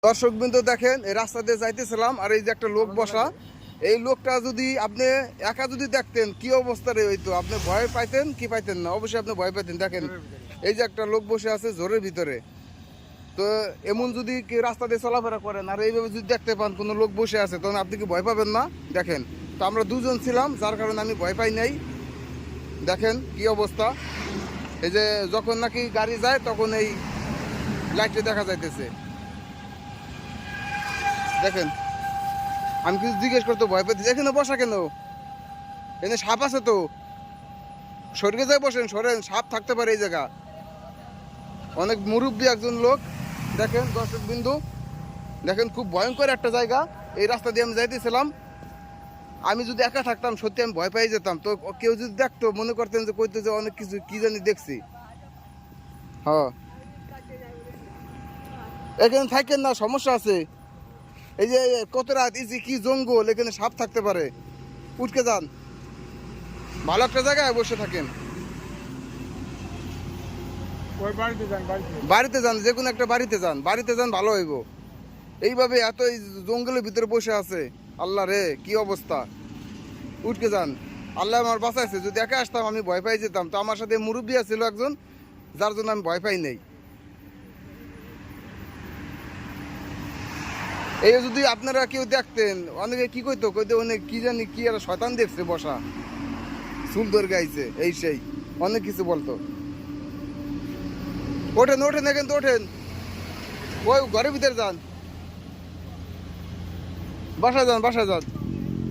দর্শক বিন্দু দেখেন, এই রাস্তা দিয়ে যাইতেছিলাম আর এই যে একটা লোক বসা, এই লোকটা যদি আপনি একা যদি দেখতেন কি অবস্থা রে হইতো, আপনি ভয় পাইতেন কি পাইতেন না? অবশ্যই আপনি ভয় পাইতেন। দেখেন এই যে একটা লোক বসে আছে ঝোরের ভিতরে, তো এমন যদি কি রাস্তা দিয়ে চলাফেরা করেন আর এইভাবে যদি দেখতে পান কোনো লোক বসে আছে, তখন আপনি কি ভয় পাবেন না? দেখেন, তো আমরা দুজন ছিলাম যার কারণে আমি ভয় পাই নাই। দেখেন কি অবস্থা, এই যে যখন নাকি গাড়ি যায় তখন এই লাইটে দেখা যাইতেছে। দেখেন, আমি কিছু জিজ্ঞেস করতে ভয় পেতে, এখানে বসা কেন? এখানে সাপ আছে তো, সরকে যায় বসেন, সরেন, সাপ থাকতে পারে এই জায়গা। অনেক মুরব্বী একজন লোক। দেখেন দর্শক বিন্দু, দেখেন খুব ভয়ঙ্কর একটা জায়গা। এই রাস্তা দিয়ে আমি যাইতেছিলাম, আমি যদি একা থাকতাম সত্যি আমি ভয় পেয়ে যেতাম। তো কেউ যদি দেখতো মনে করতেন যে কইতো যে অনেক কিছু কি জানি দেখছি। হ্যাঁ, এখানে থাকেন না, সমস্যা আছে। এই যে কত রাত, এই যে কি জঙ্গল, এখানে সাপ থাকতে পারে। উঠকে যান, ভালো একটা জায়গায় বসে থাকেন। বাড়িতে যান, যে কোনো একটা বাড়িতে যান, বাড়িতে যান, ভালো হইব। এইভাবে এত এই জঙ্গলের ভিতরে বসে আছে, আল্লাহ রে কি অবস্থা। উঠকে যান, আল্লাহ আমার বাঁচাইছে। যদি একা আসতাম আমি ভয় পাই যেতাম। তো আমার সাথে মুরব্বী ছিল একজন, যার জন্য আমি ভয় পাই নেই। এই যদি আপনারা কেউ দেখতেন, অনেকে কি কইতো কইতো অনেক কি জানি কি আর শয়তান দেখছে বসা, চুল ধরে গাইছে, এই সেই অনেক কিছু বলতো। ওঠেন ওঠেন, এখন তো ওঠেন, ওই ঘরের ভিতরে যান, বাসায় যান, বাসায় যান।